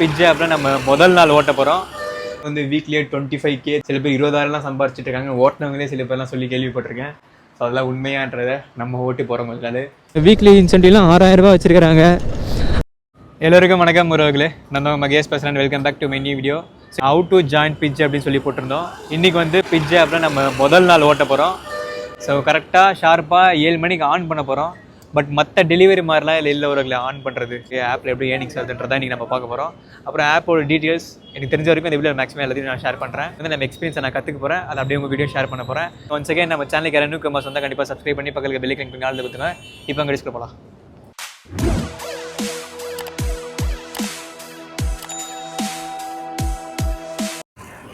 பிட்ஜ் ஆப்பில் நம்ம முதல் நாள் ஓட்ட போகிறோம். வந்து வீக்லியே 25K, சில பேர் 20,000 சம்பாரிச்சிட்டு இருக்காங்க. ஓட்டினவங்களே சில பேர்லாம் சொல்லி கேள்விப்பட்டிருக்கேன். ஸோ அதெல்லாம் உண்மையான்றதை நம்ம ஓட்டி போகிறோம். முதல்ல வீக்லி இன்சென்டிவ்லாம் 6,000 ரூபா வச்சிருக்காங்க. எல்லோருக்கும் வணக்கம் உறவுகளே, நான் மகேஷ் பேசுகிறேன். Welcome back to my new video. How to join பிட்ஜ் அப்படின்னு சொல்லி போட்டிருந்தோம். இன்றைக்கி வந்து பிட்ஜ் ஆப்பில் நம்ம முதல் நாள் ஓட்ட போகிறோம். ஸோ கரெக்டாக ஷார்ப்பாக 7 மணிக்கு ஆன் பண்ண போகிறோம். பட் மற்ற டெலிவரி மாதிரிலாம் இல்லை உறவுகளை ஆன் பண்ணுறது ஆப்பில் எப்படி ஏர்னிங்ஸ் ஆகுதுன்றதான் இன்றைக்கி நம்ம பார்க்க போகிறோம். அப்புறம் ஆப்போட டீட்டெயில்ஸ் எனக்கு தெரிஞ்ச வரைக்கும் இந்த வீடியோ மேக்ஸிமம் எல்லாத்தையும் நான் ஷேர் பண்ணுறேன். வந்து நம்ம எக்ஸ்பீரியன்ஸை நான் கற்றுக்க போகிறேன். அதை அப்படியே உங்கள் வீடியோ ஷேர் பண்ண போகிறேன். ஒன்ஸ் அகைன் நம்ம சேனலுக்கு யாரும் நியூ கமர்ஸ் வந்தால் கண்டிப்பாக சப்ஸ்கிரைப் பண்ணி பக்கத்தில் பெல் ஐக்கான் ஆல் கொடுத்துங்க. இப்போ அங்கே டிஸ்கில் போகலாம்.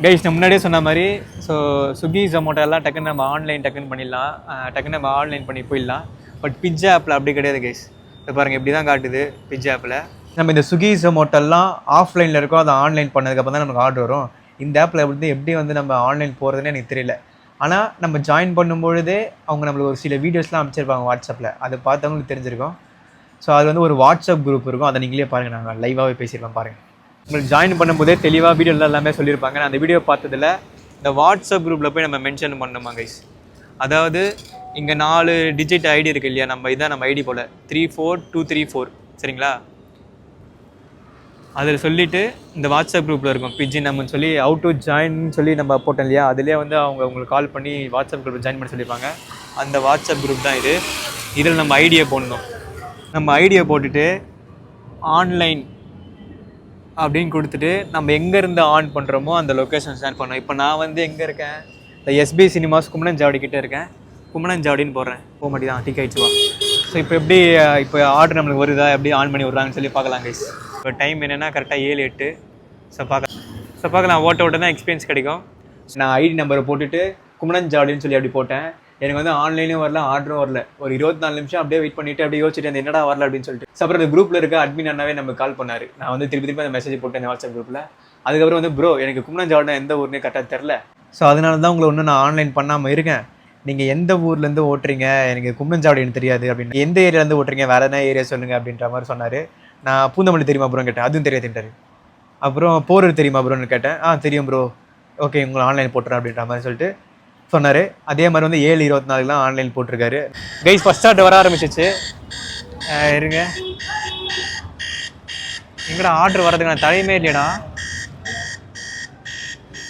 கைஸ், நான் முன்னாடியே சொன்ன மாதிரி ஸோ ஸ்விக்கி ஜொமேட்டோ எல்லாம் டக்குன்னு நம்ம டக்குன்னு பண்ணிடலாம், டக்குன்னு நம்ம ஆன்லைன் பண்ணி போயிடலாம். பட் பிட்ஜ் ஆப்பில் அப்படி கிடையாது கைஸ். இப்போ பாருங்கள், இப்படி தான் காட்டுது பிட்ஜ் ஆப்பில். நம்ம இந்த ஸ்விக்கி ஜொமேட்டோலாம் ஆஃப்லைனில் இருக்கோம், அதை ஆன்லைன் பண்ணதுக்கப்புறம் தான் நமக்கு ஆர்டர் வரும். இந்த ஆப்பில் எப்படி வந்து நம்ம ஆன்லைன் போகிறதுன்னு எனக்கு தெரியல. ஆனால் நம்ம ஜாயின் பண்ணும்பொழுதே அவங்க நம்மளுக்கு ஒரு சில வீடியோஸ்லாம் அனுப்பிச்சிருப்பாங்க வாட்ஸ்அப்பில். அதை பார்த்தவங்களுக்கு தெரிஞ்சிருக்கும். ஸோ அது வந்து ஒரு வாட்ஸ்அப் குரூப் இருக்கும், அதை நீங்களே பாருங்கள். நாங்கள் லைவாகவே பேசியிருக்கோம் பாருங்கள். உங்களுக்கு ஜாயின் பண்ணும்போதே தெளிவாக வீடியோவில் எல்லாமே சொல்லியிருப்பாங்க. நான் அந்த வீடியோ பார்த்ததில் இந்த வாட்ஸ்அப் குரூப்பில் போய் நம்ம மென்ஷன் பண்ணணுமா கைஸ். அதாவது இங்கே 4 டிஜிட் ஐடி இருக்குது இல்லையா, நம்ம இதான் நம்ம ஐடி போல் 34234 சரிங்களா. அதில் சொல்லிவிட்டு இந்த வாட்ஸ்அப் குரூப்பில் இருக்கும் பிஜி நம்மன்னு சொல்லி ஹவு டு ஜாயின் சொல்லி நம்ம போட்டோம் இல்லையா, அதிலே வந்து அவங்க உங்களுக்கு கால் பண்ணி வாட்ஸ்அப் குரூப்பில் ஜாயின் பண்ண சொல்லியிருப்பாங்க. அந்த வாட்ஸ்அப் குரூப் தான் இது. இதில் நம்ம ஐடியை போடணும். நம்ம ஐடியை போட்டுட்டு ஆன்லைன் அப்படின்னு கொடுத்துட்டு நம்ம எங்கேருந்து ஆன் பண்ணுறோமோ அந்த லொக்கேஷன் ஷேர் பண்ணோம். இப்போ நான் வந்து எங்கே இருக்கேன், இந்த எஸ்பி சினிமாஸ் கும்மணஞ்சாவடி கிட்டே இருக்கேன். கும்மணஞ்சாவடின்னு போடுறேன், போக மாட்டேதான் டிக் ஆகிடுச்சுவா. ஸோ இப்போ ஆர்டர் நம்மளுக்கு வருதா, எப்படி ஆன் பண்ணி விட்றாங்கன்னு சொல்லி பார்க்கலாம் கைஸ். இப்போ டைம் என்னென்னா கரெக்டாக 7-8. ஸோ பார்க்கலாம், ஓட்ட தான் எக்ஸ்பீரியன்ஸ் கிடைக்கும். நான் ஐடி நம்பரை போட்டுட்டு கும்மணஞ்சாவடின்னு சொல்லி அப்படி போட்டேன். எனக்கு வந்து ஆன்லைனும் வரல, ஆர்டரும் வரல. ஒரு 24 நிமிஷம் அப்படியே வெயிட் பண்ணிவிட்டு அப்படியே யோசிச்சுட்டு அந்த என்னடா வரல அப்படின்னு சொல்லிட்டு. ஸோ அப்புறம் அந்த குரூப்பில் இருக்க அட்மின் அண்ணாவே நம்ம கால் பண்ணார். நான் வந்து திருப்பி அந்த மெசேஜ் போட்டேன் இந்த வாட்ஸ்அப் குரூப்பில். அதுக்கப்புறம் வந்து ப்ரோ, எனக்கு கும்மணஞ்சாவடி எந்த ஊர்னே கரெக்டாக தெரில. ஸோ அதனால தான் உங்களை ஒன்றும் நான் ஆன்லைன் பண்ணாமல் இருக்கேன். நீங்கள் எந்த ஊர்லேருந்து ஓட்டுறீங்க, எனக்கு கும்மணஞ்சாவடி எனக்கு தெரியாது அப்படின்னு. எந்த ஏரியாலேருந்து ஓட்டுறீங்க, வேறு என்ன ஏரியா சொல்லுங்கள் அப்படின்ற மாதிரி சொன்னார். நான் பூந்தமல்லி தெரியுமா ப்ரோன்னு கேட்டேன், அதுவும் தெரியாதுன்ட்டார். அப்புறம் போரூர் தெரியுமா ப்ரோன்னு கேட்டேன், தெரியும் ப்ரோ, ஓகே உங்களை ஆன்லைன் போட்டுறேன் அப்படின்ற மாதிரி சொல்லிட்டு சொன்னார். அதே மாதிரி வந்து 7:24 ஆன்லைன் போட்டிருக்காரு கைஸ். ஃபஸ்ட் ஆர்டர் வர ஆரம்பிச்சிச்சு. இருங்க, எங்கடா ஆர்டர் வரதுக்கு நான் தலையுமே இல்லையடா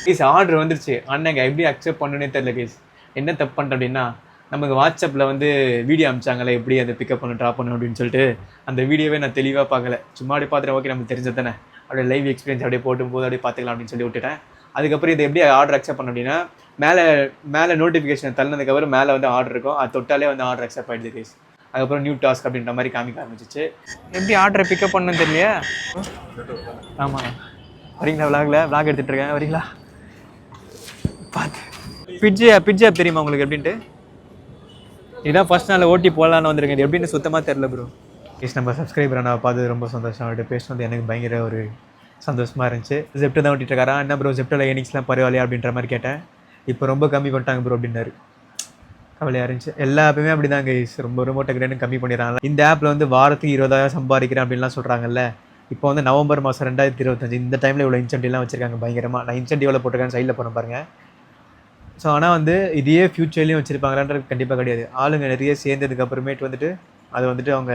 கைஸ். ஆர்டர் வந்துருச்சு. அண்ணங்க எப்படி அக்செப்ட் பண்ணுன்னே தெரியல கைஸ். என்ன தப்பு பண்ணிட்டேன் அப்படின்னா, நமக்கு வாட்ஸ்அப்பில் வந்து வீடியோ அனுப்பிச்சாங்களே எப்படி அதை பிக்கப் பண்ண ட்ராப் பண்ணணும் அப்படின்னு சொல்லிட்டு அந்த வீடியோவே நான் தெளிவாக பார்க்கல. சும்மா அப்படியே பார்த்துட்டு ஓகே நமக்கு தெரிஞ்சது தானே, அப்படியே லைவ் எக்ஸ்பீரியன்ஸ் அப்படியே போட்டும் போது அப்படியே பார்த்துக்கலாம் அப்படின்னு சொல்லி விட்டுட்டேன். அதுக்கப்புறம் இதை எப்படி ஆர்டர் அக்செப்ட் பண்ண அப்படின்னா, மேலே நோட்டிஃபிகேஷன் தள்ளினதுக்கப்புறம் மேலே வந்து ஆர்டர் இருக்கும், அது தொட்டாலே வந்து ஆர்டர் அக்செப்ட் ஆகிடுது கைஸ். அதுக்கப்புறம் நியூ டாஸ்க் அப்படின்ற மாதிரி காமிக்க ஆரம்பிச்சிச்சு. எப்படி ஆர்டரை பிக்கப் பண்ணணும்னு தெரியலையா. ஆமாம், வரீங்களா? விளாக் எடுத்துகிட்டு இருக்கேன், வரீங்களா? பார்த்து பிட்ஜ் ஆப் தெரியுமா உங்களுக்கு எப்படின்ட்டு? இதுதான் ஃபஸ்ட் நாள் ஓட்டி போகலான்னு வந்துருங்க. இது எப்படின்னு சுத்தமாக தெரில ப்ரோ. கைஸ், நம்ம சப்ஸ்கிரைபரை நான் பார்த்து ரொம்ப சந்தோஷம். அவர்கிட்ட பேசினது எனக்கு பயங்கர ஒரு சந்தோஷமாக இருந்துச்சு. ஜெப்டோ தான் ஓட்டிட்டு இருக்காரா, என்ன ப்ரோ ஜெப்டோவில் ஏர்னிங்ஸ்லாம் பரவாயில்லையா அப்படின்ற மாதிரி கேட்டேன். இப்போ ரொம்ப கம்மி பண்ணிட்டாங்க ப்ரோ அப்படின்னாரு. கவலையாக இருந்துச்சு. எல்லா ஆப்புமே அப்படி தான் கைஸ், ரொம்ப டக்குன்னு கம்மி பண்ணிடுறாங்க. இந்த ஆப்பில் வந்து வாரத்துக்கு 20,000 சம்பாதிக்கிறேன் அப்படின்லாம் சொல்கிறாங்கல்ல. இப்போ வந்து நவம்பர் மாதம் 2025 இந்த டைமில் இவ்வளோ இன்சென்டிவ்லாம் வச்சுருக்காங்க பயங்கரமாக. நான் இன்சென்டிவ் எவ்வளோ போட்டிருக்கேன் சைடில் போகிறேன் பாருங்கள். ஸோ ஆனால் வந்து இதையே ஃப்யூச்சர்லேயும் வச்சுருப்பாங்களான்றது கண்டிப்பாக கிடையாது. ஆளுங்க நிறைய சேர்ந்ததுக்கப்புறமேட்டு வந்துட்டு அதை வந்துட்டு அவங்க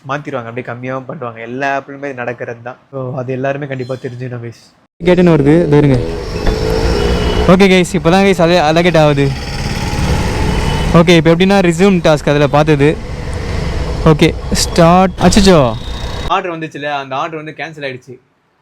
மாற்றிடுவாங்க, அப்படியே கம்மியாகவும் பண்ணுவாங்க. எல்லா ஆப்லையுமே இது நடக்கிறது தான். ஸோ அது எல்லாருமே கண்டிப்பாக தெரிஞ்சுக்கணும் கைஸ். கேட்டுன்னு வருது இருங்க. ஓகே கைஸ், இப்போ தான் கைஸ் அலகேட் ஆகுது. ஓகே, இப்போ எப்படின்னா ரிசூம் டாஸ்க் அதில் பார்த்தது. Okay start. அச்சோ, ஆர்டர் வந்துச்சுல, அந்த ஆர்டர் வந்து கேன்சல் ஆகிடுச்சு.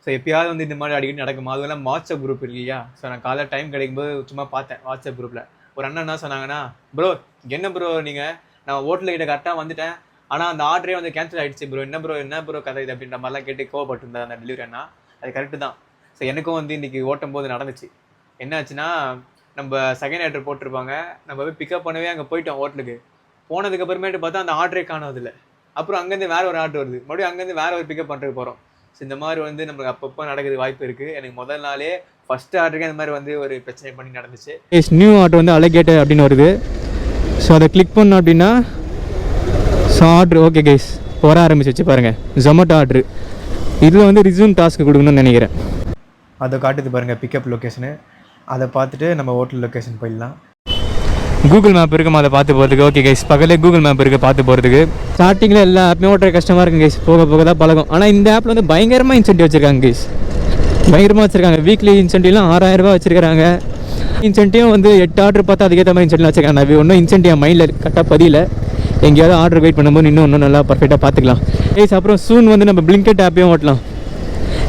ஸோ எப்பயாவது வந்து இந்த மாதிரி அடிக்கடி நடக்குமா. அதுவெல்லாம் வாட்ஸ்அப் குரூப் இருக்கு இல்லையா. ஸோ நான் காலையில் டைம் கிடைக்கும்போது சும்மா பார்த்தேன் வாட்ஸ்அப் குரூப்பில். ஒரு அண்ணன் என்ன சொன்னாங்கன்னா, ப்ரோ என்ன ப்ரோ நீங்கள், நான் ஹோட்டலுக்கிட்ட கரெக்டாக வந்துட்டேன், ஆனால் அந்த ஆர்டரே வந்து கேன்சல் ஆகிடுச்சு ப்ரோ, என்ன ப்ரோ கதை இது அப்படின்ற மாதிரிலாம் கேட்டு கோவப்பட்டிருந்தேன் அந்த டெலிவரி அண்ணா. அது கரெக்டு தான். ஸோ எனக்கும் வந்து இன்றைக்கி ஓட்டும் போது நடந்துச்சு. என்ன ஆச்சுன்னா, நம்ம செகண்ட் ஆர்டர் போட்டிருப்பாங்க, நம்ம போய் பிக்கப் பண்ணவே அங்கே போயிட்டோம் ஹோட்டலுக்கு. போனதுக்கப்புறமேட்டு பார்த்தா அந்த ஆர்டரே காணாதில்லை. அப்புறம் அங்கேருந்து வேறு ஒரு ஆர்டர் வருது, மறுபடியும் அங்கேருந்து வேறு ஒரு பிக்கப் பண்ணுறதுக்கு போகிறோம். ஸோ இந்த மாதிரி வந்து நம்மளுக்கு அப்பப்போ நடக்குது வாய்ப்பு இருக்குது. எனக்கு முதல் நாளே ஃபஸ்ட்டு ஆர்டருக்கே இந்த மாதிரி வந்து ஒரு பிரச்சனை பண்ணி நடந்துச்சு. நியூ ஆர்டர் வந்து அலகேட்டட் அப்படின்னு வருது. ஸோ அதை கிளிக் பண்ணோம் அப்படின்னா ஸோ ஆர்டர் ஓகே கைஸ் வர ஆரம்பிச்சிச்சு பாருங்கள். ஜொமேட்டோ ஆர்டரு இதில் வந்து ரிசூம் டாஸ்க்கு கொடுக்கணும்னு நினைக்கிறேன். அதை காட்டுது பாருங்கள் பிக்கப் லொக்கேஷனு. அதை பார்த்துட்டு நம்ம ஹோட்டல் லொக்கேஷன் போயிடலாம். கூகுள் மேப் இருக்குமா அதை பார்த்து போகிறதுக்கு. ஓகே கைஸ், பக்கத்துலேயே கூகுள் மேப் இருக்குது பார்த்து போகிறதுக்கு. ஸ்டார்டிங்கில் எல்லா ஆப்புமே ஓட்டுற கஷ்டமாக இருக்கும் கைஸ், போக போக தான் பழகும். ஆனால் இந்த ஆப்பில் வந்து பயங்கரமாக இன்சென்டிவ் வச்சுருக்காங்க கைஸ், பயங்கரமாக வச்சுருக்காங்க. வீக்லி இன்சென்டிவ்லாம் 6000 ரூபா வச்சுருக்காங்க. இன்சென்டிவ் வந்து 8 ஆர்டர் பார்த்தா அதுக்கேற்ற மாதிரி இன்சென்டிவ் வச்சுருக்காங்க. நான் ஒன்றும் இன்சென்டிவ் மைண்டில் கரெக்டாக பதில, எங்கேயாவது ஆர்டர் வெயிட் பண்ணும்போது இன்னும் நல்லா பர்ஃபெக்டாக பார்த்துக்கலாம் கைஸ். அப்புறம் சூன் வந்து நம்ம பிளிங்கெட் ஆப்பையும் ஓட்டலாம்.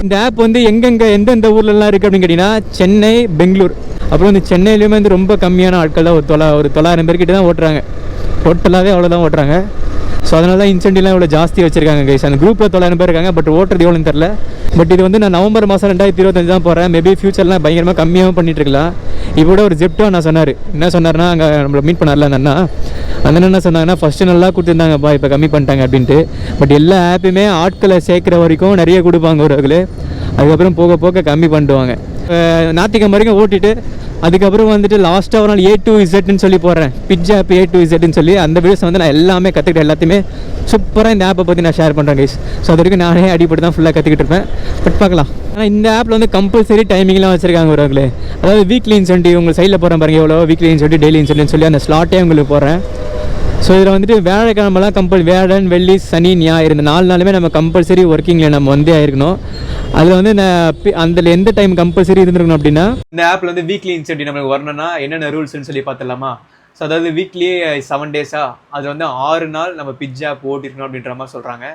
இந்த ஆப் வந்து எங்கெங்கே எந்தெந்த ஊர்லலாம் இருக்குது அப்படின்னு கேட்டிங்கன்னா சென்னை, பெங்களூர். அப்புறம் வந்து சென்னையிலையுமே வந்து ரொம்ப கம்மியான ஆட்கள் தான், ஒரு 900 பேர்கிட்ட தான் ஓட்டுறாங்க. டோட்டலாகவே அவ்வளோதான் ஓட்டுறாங்க. ஸோ அதனால தான் இன்சென்டிவ்லாம் இவ்வளோ ஜாஸ்தி வச்சுருக்காங்க கைஸ். அந்த குரூப்பில் 900 பேர் இருக்காங்க, பட் ஓட்டுறது எவ்வளோன்னு தெரில. பட் இது வந்து நான் நவம்பர் மாதம் 2025 தான் போகிறேன். மேபி ஃபியூச்சர்லாம் பயங்கரமாக கம்மியாகவும் பண்ணிட்டுருக்கலாம். இப்போ ஒரு ஜெப்டோ நான் சொன்னார், என்ன சொன்னார்னா, அங்கே நம்மளை மீட் பண்ணார்ல அந்த அண்ணா, அந்த என்ன சொன்னாங்கன்னா ஃபஸ்ட்டு நல்லா கொடுத்துருந்தாங்கப்பா, இப்போ கம்மி பண்ணிட்டாங்க அப்படின்ட்டு. பட் எல்லா ஆப்புமே ஆட்களை சேர்க்குற வரைக்கும் நிறைய கொடுப்பாங்க ஒருவர்களே, அதுக்கப்புறம் போக போக கம்மி பண்ணிடுவாங்க. ஞாயிற்றுக்கிழமை வரைக்கும் ஓட்டிட்டு அதுக்கப்புறம் வந்துட்டு லாஸ்ட்டாக ஒரு நாள் A to Zன்னு சொல்லி போடுறேன், பிட்ஜ் ஆப் A to Zன்னு சொல்லி. அந்த வீடியோஸ் வந்து நான் எல்லாமே கற்றுக்கிட்டேன், எல்லாத்தையுமே சூப்பராக இந்த ஆப்பை பற்றி நான் ஷேர் பண்ணுறேன் கைஸ். ஸோ அது வரைக்கும் நானே அடிப்பட்டு தான் ஃபுல்லாக கற்றுக்கிட்டு இருப்பேன். பட் பார்க்கலாம். ஆனால் இந்த ஆப்பில் வந்து கம்பல்சரி டைமிங்லாம் வச்சுருக்காங்க ஒருவர்களே. அதாவது வீக்லி இன்சென்டிவ் உங்கள் சைடில் போகிறேன் பாருங்கள் எவ்வளோ, வீக்லி இன்சென்டிவ், டெய்லி இன்சென்டிவ்னு சொல்லி அந்த ஸ்லாட்டே உங்களுக்கு போடுறேன். ஸோ இதில் வந்துட்டு வியாழக்கிழமெல்லாம் வியாழன், வெள்ளி, சனி, ஞாயிறு இந்த 4 நாளுமே நம்ம கம்பல்சரி ஒர்க்கிங்கில் நம்ம வந்து ஆயிருக்கணும். அதில் வந்து அதில் எந்த டைம் கம்பல்சரி இருந்துருக்கணும் அப்படின்னா, இந்த ஆப்பில் வந்து வீக்லி இன்சென்டிவ் நம்மளுக்கு வரணும்னா என்னென்ன ரூல்ஸ்ன்னு சொல்லி பார்த்துடலாமா. ஸோ அதாவது வீக்லி 7 டேஸா, அது வந்து 6 நாள் நம்ம பிட்ஜ் ஆப் ஓட்டிருக்கணும் அப்படின்ற மாதிரி சொல்கிறாங்க.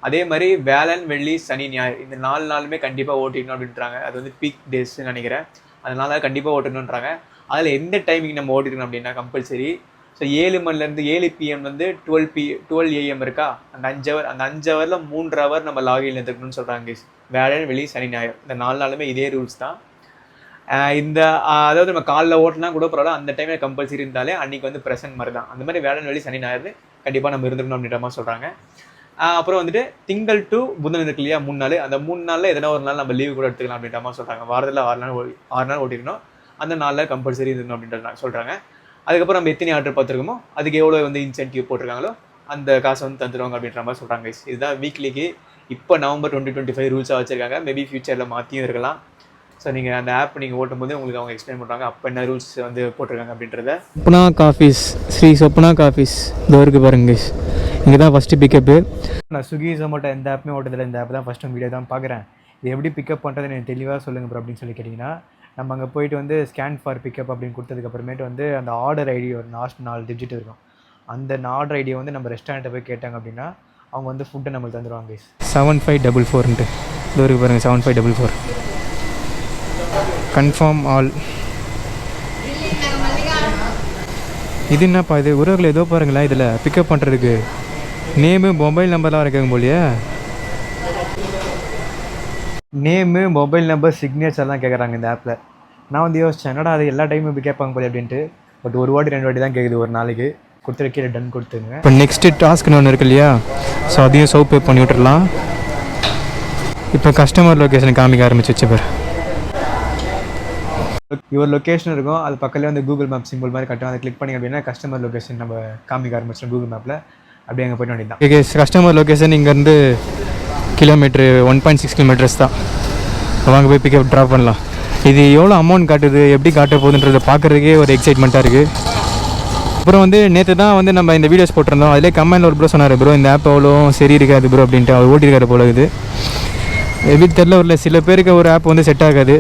அதே மாதிரி வியாழன், வெள்ளி, சனி, ஞாயிறு இந்த 4 நாளுமே கண்டிப்பாக ஓட்டிக்கணும் அப்படின்றாங்க. அது வந்து பீக் டேஸ்ன்னு நினைக்கிறேன், அதனால கண்டிப்பாக ஓட்டணுன்றாங்க. அதில் எந்த டைமிங் நம்ம ஓட்டிருக்கணும் அப்படின்னா கம்பல்சரி. ஸோ 7 மணிலேருந்து 7 PM வந்து 12 AM இருக்கா, அந்த 5 ஹவர், அந்த 5 ஹவரில் 3 ஹவர் நம்ம லாகின் எடுத்துக்கணும்னு சொல்கிறாங்க. வியாழன், வெள்ளி, சனி, ஞாயிறு இந்த 4 நாளுமே இதே ரூல்ஸ் தான். அதாவது நம்ம காலைல ஓட்டினா கூட பரவாயில்ல, அந்த டைமில் கம்பல்சரி இருந்தாலே அன்றைக்கி வந்து ப்ரெசென்ட் மாதிரி தான். அந்த மாதிரி வியாழன், வெள்ளி, சனி, ஞாயிறு கண்டிப்பாக நம்ம இருந்துக்கணும் அப்படின்ற மாதிரி சொல்கிறாங்க. அப்புறம் வந்துட்டு திங்கள் டு புதன் இருக்கு இல்லையா, 3 நாள், அந்த 3 நாளில் எதனா ஒரு நாள் நம்ம லீவு கூட எடுத்துக்கலாம் அப்படின்ற மாதிரி சொல்கிறாங்க. வாரத்தில் 6 நாள் ஓட்டிக்கணும், அந்த 4 நாள் கம்பல்சரி இருக்கணும் அப்படின்ற சொல்கிறாங்க. அதுக்கப்புறம் நம்ம எத்தனை ஆர்டர் பார்த்துருக்கோமோ அதுக்கு எவ்வளோ வந்து இன்சென்டிவ் போட்டிருக்காங்களோ அந்த காசை வந்து தந்துடுவாங்க அப்படின்ற மாதிரி சொல்கிறாங்க. இதுதான் வீக்லிக்கு இப்போ நவம்பர் 2025 ரூல்ஸாக வச்சுருக்காங்க. மேபி ஃபியூச்சரில் மாற்றியும் இருக்கலாம். ஸோ நீங்கள் அந்த ஆப் நீங்கள் ஓட்டும் போது உங்களுக்கு அவங்க எக்ஸ்பிளைன் பண்ணுறாங்க அப்போ என்ன ரூல்ஸ் வந்து போட்டிருக்காங்க அப்படின்றத. சொப்னா காஃபீஸ், ஸ்ரீ சொப்னா காஃபீஸ் இதோ இருக்குது பாருங்க. இங்கே தான் ஃபஸ்ட்டு பிக்கப்பு. நான் ஸ்விக்கி, ஜொமேட்டோ எந்த ஆப்புமே ஓட்டதில்லை, இந்த ஆப் தான் ஃபஸ்ட்டு வீடியோ தான் பார்க்குறேன். இது எப்படி பிக்கப் பண்ணுறது எனக்கு தெளிவாக சொல்லுங்கள் ப்ரோ அப்படின்னு சொல்லி கேட்டிங்கன்னா, நம்ம அங்கே போய்ட்டு வந்து ஸ்கேன் ஃபார் பிக்கப் அப்படின்னு கொடுத்ததுக்கப்புறமேட்டு வந்து அந்த ஆர்டர் ஐடி ஒரு லாஸ்ட் 4 டிஜிட் இருக்கும். அந்த ஆர்டர் ஐடியை வந்து நம்ம ரெஸ்டாரண்ட்டை போய் கேட்டாங்க அப்படின்னா அவங்க வந்து ஃபுட்டை நம்மளுக்கு தந்துடுவாங்க. 7544ன்ட்டு இது ஒரு பாருங்கள், 7544 கன்ஃபார்ம் ஆல். இது என்னப்பா இது உறவுகள் ஏதோ பாருங்களேன், இதில் பிக்கப் பண்ணுறதுக்கு நேமு, மொபைல் நம்பர்லாம் இருக்காங்க போலியே. நேமு, மொபைல் நம்பர், சிக்னேச்சர்லாம் கேட்குறாங்க இந்த ஆப்பில். நான் வந்து யோசிச்சேன், என்னடா அது எல்லா டைமும் இப்படி கேட்பாங்க போல அப்படின்ட்டு. பட் ஒரு வாட்டி 2 வாட்டி தான் கேட்குது ஒரு நாளைக்கு. கொடுத்துருக்கே டன் கொடுத்துருங்க. இப்போ நெக்ஸ்ட்டு டாஸ்க்னு ஒன்று இருக்கு இல்லையா, ஸோ அதையும் சோப் பண்ணி விட்டுடலாம். இப்போ கஸ்டமர் லொக்கேஷன் காமிக்க ஆரம்பிச்சிச்சு பேர். யுவர் லொக்கேஷன் இருக்கும், அது பக்கத்துலேயே வந்து கூகுள் மேப் சிம்பிள் மாதிரி கட்டும். அதை கிளிக் பண்ணி அப்படின்னா கஸ்டமர் லொக்கேஷன் நம்ம காமிக்க ஆரம்பிச்சிடும் கூகுள் மேப்பில். அப்படியே அங்கே போய்ட்டு வேண்டியது தான். ஓகே, கஸ்டமர் லொக்கேஷன் இங்கேருந்து கிலோமீட்ரு 1.6 கிலோமீட்டர்ஸ் தான். வாங்க போய் பிக்கப் ட்ராப் பண்ணலாம். இது எவ்வளோ அமௌண்ட் காட்டுது, எப்படி காட்ட போகுதுன்றதை பார்க்குறதுக்கே ஒரு எக்ஸைட்மெண்ட்டாக இருக்குது. அப்புறம் வந்து நேற்று தான் வந்து நம்ம இந்த வீடியோஸ் போட்டிருந்தோம். அதிலே கமெண்டில் ஒரு ப்ரோ சொன்னார், ப்ரோ இந்த ஆப் அவ்வளோ சரி இருக்காது ப்ரோ அப்படின்ட்டு. அவர் ஓட்டியிருக்காரு போல இது. எப்படி தெரில, ஒரு சில பேருக்கு ஒரு ஆப் வந்து செட் ஆகாது.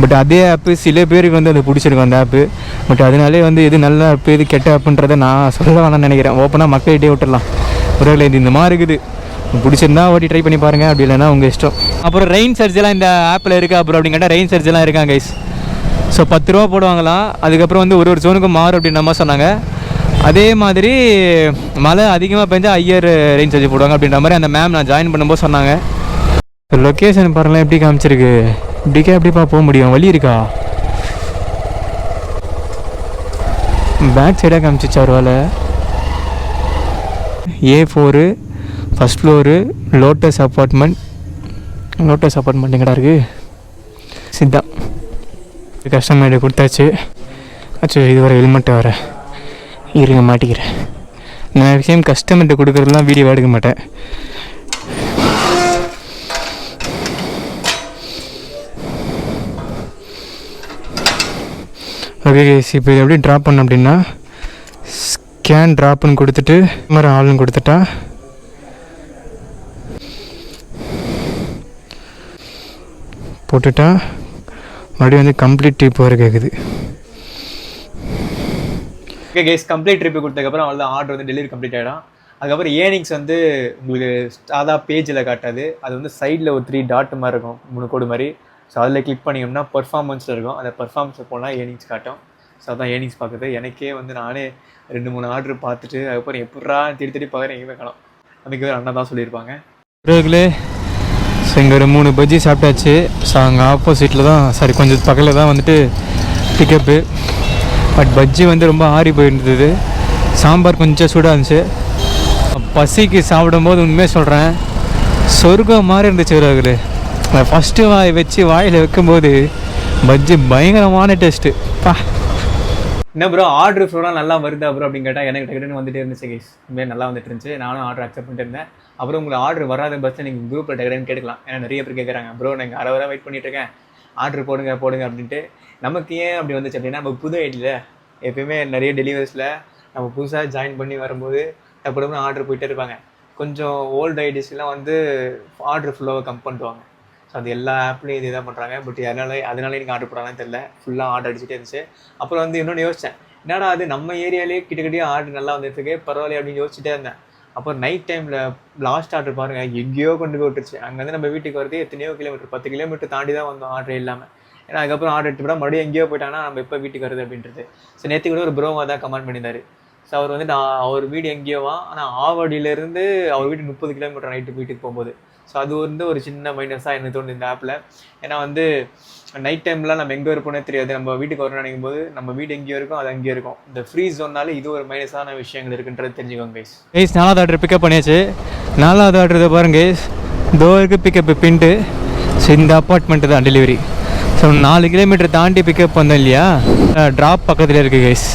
பட் அதே ஆப்பு சில பேருக்கு வந்து அது பிடிச்சிருக்கும் அந்த ஆப்பு. பட் அதனாலே வந்து எது நல்ல ஆப்பு எது கெட்ட ஆப்புன்றதை நான் சொல்ல வேணாம்னு நினைக்கிறேன். ஓப்பனாக மக்கள்கிட்டே விட்டுடலாம். ஒரு இது இந்த மாதிரி இருக்குது, பிடிச்சிருந்தா ஓட்டி ட்ரை பண்ணி பாருங்கள், அப்படி இல்லைன்னா உங்கள் இஷ்டம். அப்புறம் ரெயின் சர்ஜெலாம் இந்த ஆப்பில் இருக்கா அப்புறம் அப்படின்னு கேட்டால் ரெயின் சர்ஜெலாம் இருக்காங்க கைஸ். ஸோ 10 ரூபா போடுவாங்களாம். அதுக்கப்புறம் வந்து ஒரு ஜோனுக்கும் மாறும் அப்படின்ற மாதிரி சொன்னாங்க. அதே மாதிரி மழை அதிகமாக பெஞ்சா ஹையர் ரெயின் சர்ஜ் போடுவாங்க அப்படின்ற மாதிரி அந்த மேம் நான் ஜாயின் பண்ணும்போது சொன்னாங்க. லொக்கேஷன் பாருங்களேன் எப்படி காமிச்சிருக்கு. இப்படிக்கா எப்படிப்பா போக முடியும், வழி இருக்கா? பேக் சைடாக காமிச்சிச்சு ஒரு வேலை. A4 first floor lotus apartment. Lotus apartment எங்கடா இருக்குது? சித்தா. கஸ்டமர் கொடுத்தாச்சு. ஆச்சு, இது வர ஹெல்மெட்டை வர இருங்க மாட்டிக்கிறேன். நான் விஷயம் கஸ்டமர்கிட்ட கொடுக்குறதுலாம் வீடியோ எடுக்க மாட்டேன். ஓகே கைஸ், இப்போ இது எப்படி ட்ராப் பண்ண அப்படின்னா ஸ்கேன் ட்ராப்னு கொடுத்துட்டு கேமரா ஆல்னு கொடுத்துட்டா போட்டுட்டா மறுபடியும் வந்து கம்ப்ளீட் ட்ரிப் வர கேட்குது. ஓகே கேஸ், கம்ப்ளீட் ட்ரிப்பு கொடுத்ததுக்கப்புறம் அவ்வளோ ஆர்டர் வந்து டெலிவரி கம்ப்ளீட் ஆகிடும். அதுக்கப்புறம் ஏர்னிங்ஸ் வந்து உங்களுக்கு சாதா பேஜில் காட்டாது, அது வந்து சைடில் ஒரு 3 டாட் மாதிரி இருக்கும், 3 கோடு மாதிரி. ஸோ அதில் கிளிக் பண்ணிங்கன்னா பர்ஃபார்மன்ஸில் இருக்கும், அந்த பர்ஃபார்மன்ஸில் போனால் ஏர்னிங்ஸ் காட்டும். ஸோ அதான் ஏர்னிங்ஸ் பார்க்குறது. எனக்கே வந்து நானே 2-3 ஆர்டர் பார்த்துட்டு அதுக்கப்புறம் எப்படா தேடி பார்க்குறேன், எங்கேயுமே காணும். அதுக்கு அண்ணா தான் சொல்லியிருப்பாங்க. ரோகிலே ஸோ இங்கே ஒரு 3 பஜ்ஜி சாப்பிட்டாச்சு. ஸோ அங்கே ஆப்போசிட்டில் தான், சாரி கொஞ்சம் பக்கத்தில் தான் வந்துட்டு பிக்கப்பு. பட் பஜ்ஜி வந்து ரொம்ப ஆறி போயிருந்தது, சாம்பார் கொஞ்சம் சூடாக இருந்துச்சு. பசிக்கு சாப்பிடும்போது உண்மையாக சொல்கிறேன், சொர்க்கம் மாதிரி இருந்துச்சு ரோகிலே. ஃபஸ்ட்டு வச்சு வாயில் வைக்கும்போது பஜ்ஜி பயங்கரமான டேஸ்ட்டு. பா என்ன ப்ரோ ஆர்டர் ஃப்ளோலாம் நல்லா வருதா ப்ரோ அப்படின்னு கேட்டால் எனக்கு டக்குன்னு வந்துட்டே இருந்துச்சு கேஸ். உண்மையாக நல்லா வந்துட்டு இருந்துச்சு. நானும் ஆர்டர் அக்செப்ட் பண்ணிட்டு இருந்தேன். அப்புறம் உங்களுக்கு ஆர்டர் வராத பஸ்ஸில் நீங்கள் குரூப்பில் டக்குன்னு கேட்கலாம். ஏன்னா நிறைய பேர் கேட்குறாங்க, ப்ரோ நீங்கள் அரை வரை வெயிட் பண்ணிட்டு இருக்கேன், ஆர்டர் போடுங்க அப்படின்ட்டு. நமக்கு ஏன் அப்படி வந்துச்சு அப்படின்னா, நம்ம புது ஐடியில் எப்பயுமே நிறைய டெலிவரிஸில் நம்ம புதுசாக ஜாயின் பண்ணி வரும்போது டப்புன்னு ஆர்டர் போயிட்டே இருப்பாங்க. கொஞ்சம் ஓல்டு ஐடிஸ்லாம் வந்து ஆர்டர் ஃபுல்லாக கம் பண்ணிட்டுவாங்க. ஸோ அது எல்லா ஆப்லேயும் இது தான் பண்ணுறாங்க. பட் அதனால நீங்கள் ஆர்டர் போடாங்கன்னு தெரியல, ஃபுல்லாக ஆர்டர் அடிச்சுட்டே இருந்துச்சு. அப்புறம் வந்து இன்னொன்று யோசித்தேன், என்னடா அது நம்ம ஏரியாலே கிட்டக்கிட்டே ஆர்டர் நல்லா வந்துருக்கு, பரவாயில்ல அப்படின்னு யோசிச்சுட்டே இருந்தேன். அப்புறம் நைட் டைமில் லாஸ்ட் ஆர்டர் பாருங்கள், எங்கேயோ கொண்டு போய் விட்டுருச்சு. அங்கேருந்து நம்ம வீட்டுக்கு வரது எத்தனையோ கிலோமீட்டர், 10 கிலோமீட்டர் தாண்டி தான் வந்தோம் ஆர்டர் இல்லாமல். ஏன்னா அதுக்கப்புறம் ஆர்டர் எடுத்து விட மறுபடியும் எங்கேயோ போயிட்டாங்கன்னா நம்ம எப்போ வீட்டுக்கு வருது அப்படின்றது. ஸோ நேற்று கூட ஒரு ப்ரோவாக தான் கமெண்ட் பண்ணியிருந்தார். ஸோ அவர் வந்து அவர் வீடு எங்கேயோவா, ஆனால் ஆவடியிலேருந்து அவர் வீட்டுக்கு 30 கிலோமீட்டர் நைட்டு வீட்டுக்கு போகும்போது. ஸோ அது வந்து ஒரு சின்ன மைனஸாக எனக்கு தோணுது இந்த ஆப்பில். ஏன்னா வந்து நைட் டைம்லாம் நம்ம எங்கே இருப்போனே தெரியாது, நம்ம வீட்டுக்கு வரணும்னு நினைக்கும் போது நம்ம வீடு எங்கேயோ இருக்கும், அது அங்கேயே இருக்கும். இந்த ஃப்ரீ ஜோன்னால இது ஒரு மைனஸான விஷயங்கள் இருக்குன்றது தெரிஞ்சுக்கோங்க கைஸ். கைஸ் 4வது ஆர்டர் பிக்கப் பண்ணியாச்சு. 4வது ஆர்டர் இதை பாருங்க கைஸ், டோருக்கு பிக்கப் பின்ட்டு. ஸோ இந்த அப்பார்ட்மெண்ட்டு தான் டெலிவரி. ஸோ 4 கிலோமீட்டர் தாண்டி பிக்கப் வந்தோம் இல்லையா, ட்ராப் பக்கத்தில் இருக்குது கைஸ்.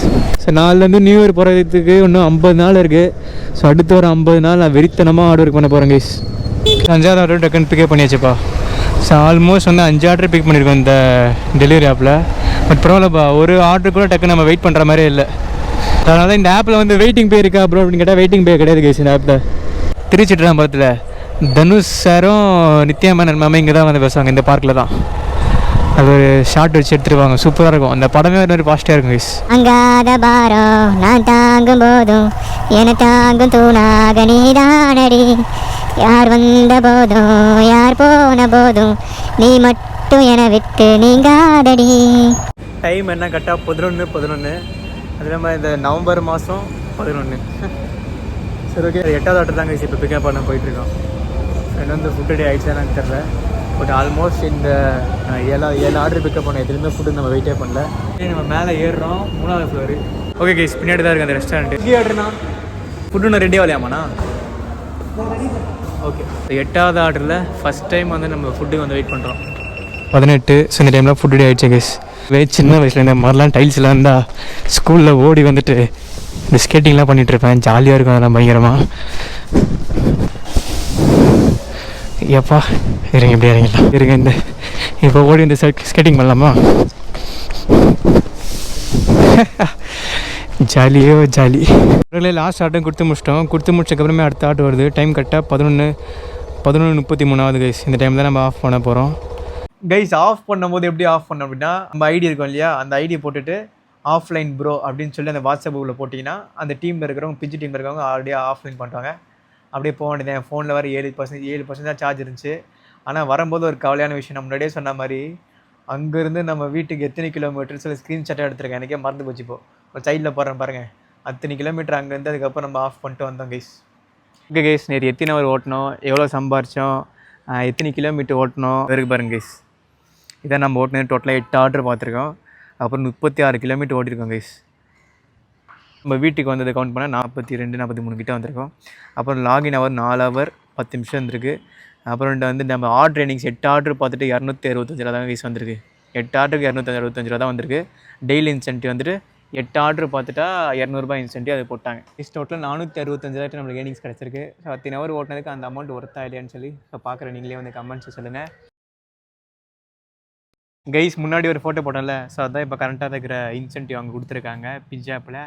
ஸோ நாலுலேருந்து நியூ இயர் போகிறதுக்கு இன்னும் 50 நாள் இருக்குது. ஸோ அடுத்து ஒரு 50 நாள் நான் வெறித்தனமாக ஆர்டர் பண்ண போகிறேன் கைஸ். 5வது ஆர்டர் டக்குன்னு பிக்கப் பண்ணியாச்சுப்பா. ஸோ ஆல்மோஸ்ட் வந்து 5 ஆர்டர் பிக் பண்ணியிருக்கோம் இந்த டெலிவரி ஆப்பில். பட் பரவாயில்லப்பா, ஒரு ஆர்டர் கூட டக்குன்னு நம்ம வெயிட் பண்ணுற மாதிரியே இல்லை. அதனால தான் இந்த ஆப்பில் வந்து வெயிட்டிங் பே இருக்கா ப்ரோ அப்படின்னு கேட்டால் வெயிட்டிங் பே கிடையாது கைஸ் இந்த ஆப்பில். திருச்சிட்டுறாம்பரத்தில் தனுஷ் சாரும் நித்யா மேனன் மேம் இங்கே தான் வந்து பேசுவாங்க, இந்த பார்க்கில் தான். அது ஒரு ஷார்ட் வச்சு எடுத்துருவாங்க, சூப்பராக இருக்கும். அந்த படமே ஒரு மாதிரி பாசிட்டிவாக இருக்கும் கைஸ். அங்காத பாரம் நான் தாங்கும் போதும் என தாங்கும் தூணாக நீதானடி, யார் வந்த போதும் யார் போன போதும் நீ மட்டும் என விட்டு நீங்காதடி. டைம் என்ன கரெக்டாக 11 அது இல்லாமல் இந்த நவம்பர் மாதம் 11. சரி ஓகே, 8வது ஆர்டர் தாங்க இப்போ பிக்கப் பண்ண போயிட்டுருக்கோம். என்ன வந்து ஃபுட்டு டே ஆகிடுச்சா எனக்கு தெரில. பட் ஆல்மோஸ்ட் இந்த 7 ஆர்டர் பிக்கப் பண்ண எதுலேயுமே ஃபுட்டு நம்ம வெயிட்டே பண்ணல. நம்ம மேலே ஏறுறோம், 3வது ஃப்ளோரு. ஓகே கைஸ், பின்னாடி தான் இருக்குது அந்த ரெஸ்டாரண்ட்டு. இங்கே ஆர்டர்னா ஃபுட்டு இன்னும் ரெடி ஆகலையாமாண்ணா? ஓகே, 8வது ஆர்டரில் ஃபஸ்ட் டைம் வந்து நம்ம ஃபுட்டு வந்து வெயிட் பண்ணுறோம். 18. ஸோ இந்த டைம்லாம் ஃபுட்டு டே ஆகிடுச்சு கைஸ். சின்ன வயசில் இந்த மாதிரிலாம் டைல்ஸ்லாம் இருந்தால் ஸ்கூலில் ஓடி வந்துட்டு இந்த ஸ்கேட்டிங்லாம் பண்ணிகிட்ருப்பேன், ஜாலியாக இருக்கும் அதெல்லாம் பயங்கரமாக. எப்பா இருங்க, எப்படி இறங்கலாம் இருங்க. இந்த இப்போ ஓடி இந்த ஸ்கேட்டிங் பண்ணலாமா? ஜாலியோ ஜாலி. லாஸ்ட் ஆட்டம் கொடுத்து முடிச்சிட்டோம். கொடுத்து முடிச்சதுக்கப்புறமே அடுத்த ஆட்டு வருது. டைம் கரெக்டாக 11:33 கைஸ். இந்த டைம் தான் நம்ம ஆஃப் பண்ண போகிறோம் கைஸ். ஆஃப் பண்ணும்போது எப்படி ஆஃப் பண்ணோம் அப்படின்னா, நம்ம ஐடி இருக்கும் இல்லையா, அந்த ஐடியை போட்டுட்டு ஆஃப்லைன் ப்ரோ அப்படின்னு சொல்லி அந்த வாட்ஸ்அப் குரூப்பில் போட்டிங்கன்னா அந்த டீமில் இருக்கிறவங்க, பிஜி டீமில் இருக்கிறவங்க ஆல்ரெடி ஆஃப்லைன் பண்ணுவாங்க. அப்படியே போக வேண்டியது. என் ஃபோனில் வர 7% தான் சார்ஜ் இருந்துச்சு. ஆனால் வரும்போது ஒரு கவலையான விஷயம், நான் முன்னாடியே சொன்ன மாதிரி அங்கேருந்து நம்ம வீட்டுக்கு எத்தனை கிலோமீட்டர் சொல்லி ஸ்க்ரீன்ஷாட்டாக எடுத்துருக்கேன், எனக்கே மறந்து போச்சு. இப்போ சைடில் போடுறேன் பாருங்கள், அத்தனை கிலோமீட்டர் அங்கேருந்து. அதுக்கப்புறம் நம்ம ஆஃப் பண்ணிட்டு வந்தோம் கைஸ். ஓகே கைஸ், நேற்று எத்தனை ஹவர் ஓட்டணும், எவ்வளோ சம்பாரித்தோம், எத்தனை கிலோமீட்டர் ஓட்டணும் இருக்கு பாருங்க கைஸ். இதான் நம்ம ஓட்டினது. டோட்டலாக 8 ஆர்டர் பார்த்துருக்கோம். அப்புறம் 36 கிலோமீட்டர் ஓட்டிருக்கோம் கைஸ். நம்ம வீட்டுக்கு வந்ததை கவுண்ட் பண்ணால் 42-43 கிட்ட வந்திருக்கோம். அப்புறம் லாகின் ஹவர் 4 ஹவர் 10 நிமிஷம் இருந்திருக்கு. அப்புறம் வந்து நம்ம ஆர்டர் இன்னிங்ஸ் 8 ஆர்டர் பார்த்துட்டு 265 ரூபா தான் கைஸ் வந்திருக்கு. 8 ஆர்டருக்கு 265 ரூபா தான் வந்திருக்கு. டெய்லி இன்சென்டிவ் வந்துட்டு 8 ஆர்டர் பார்த்துட்டா 200 இன்சென்டிவ் அது போட்டாங்க. டோட்டல் 465 நம்மளுக்கு ஏர்னிங்ஸ் கிடச்சிருக்கு. ஸோ 10 ஹவர் ஓட்டினதுக்கு அந்த அமௌண்ட் ஒர்த்தா இல்லையான்னு சொல்லி இப்போ பார்க்குற நீங்களே வந்து கமெண்ட்ஸ் சொல்லுங்கள். கைஸ் முன்னாடி ஒரு ஃபோட்டோ போட்டோம்ல, ஸோ அதான் இப்போ கரண்ட்டாக இருக்கிற இன்சென்டிவ் அவங்க கொடுத்துருக்காங்க பிஞ்ச் ஆப்பில்.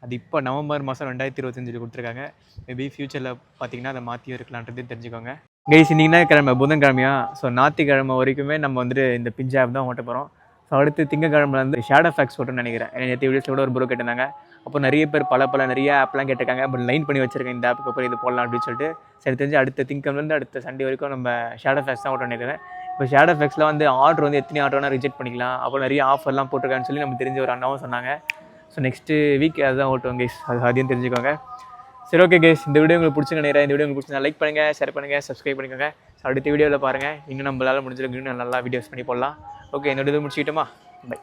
அது இப்போ நவம்பர் மாதம் 2025 கொடுத்துருக்காங்க. மேபி ஃப்யூச்சரில் பார்த்தீங்கன்னா அதை மாற்றியும் இருக்கலான்றது தெரிஞ்சுக்கோங்க. கைஸ் இன்னைக்கு கிழமை புதன்கிழமையா, ஸோ ஞாயிற்றுக்கிழமை வரைக்குமே நம்ம வந்துட்டு இந்த பிஞ்ச் ஆப் தான் ஓட்ட போகிறோம். ஸோ அடுத்து திங்கக்கிழமை வந்து ஷேடோ ஃபேக்ஸ் ஓட்டுன்னு நினைக்கிறேன். நேற்று வீடியோஸில் கூட ஒரு ப்ரோ கேட்டிருந்தாங்க. அப்போ நிறைய பேர் நிறைய ஆப்லாம் கேட்டிருக்காங்க. பட் லைன் பண்ணி வச்சிருக்கேன் இந்த ஆப்புக்கு அப்புறம் இது போடலாம் அப்படின்னு சொல்லிட்டு. சரி தெரிஞ்சு அடுத்த திங்கக்கிழமைலேருந்து அடுத்த சண்டே வரைக்கும் நம்ம ஷேடோ ஃபேக்ஸ் தான் ஓட்ட நினைக்கிறேன். இப்போ ஷேடோ ஃபேக்ஸில் வந்து ஆர்டர் வந்து எத்தனை ஆர்டர் வேணால் ரிஜெக்ட் பண்ணிக்கலாம். அப்போ நிறைய ஆஃபர்லாம் போட்டிருக்கான்னு சொல்லி நம்ம தெரிஞ்ச ஒரு அண்ணாவும் சொன்னாங்க. ஸோ நெக்ஸ்ட்டு வீக் அதுதான் ஓட்டுவோம் கைஸ், அதையும் தெரிஞ்சுக்கோங்க. சரி ஓகே கைஸ், இந்த வீடியோ உங்களுக்கு பிடிச்சி நினைக்கிறேன். இந்த வீடியோ உங்களுக்கு பிடிச்சா லைக் பண்ணுங்கள், ஷேர் பண்ணுங்கள், சப்ஸ்கிரைப் பண்ணிக்கோங்க. ஸோ அடுத்த வீடியோவில் பாருங்கள், இன்னும் நம்மளால் முடிஞ்சிருக்கு, இன்னும் நல்லா வீடியோஸ் பண்ணி போடலாம். ஓகே, இந்த வீடியோ முடிச்சுக்கிட்டோமா? பை.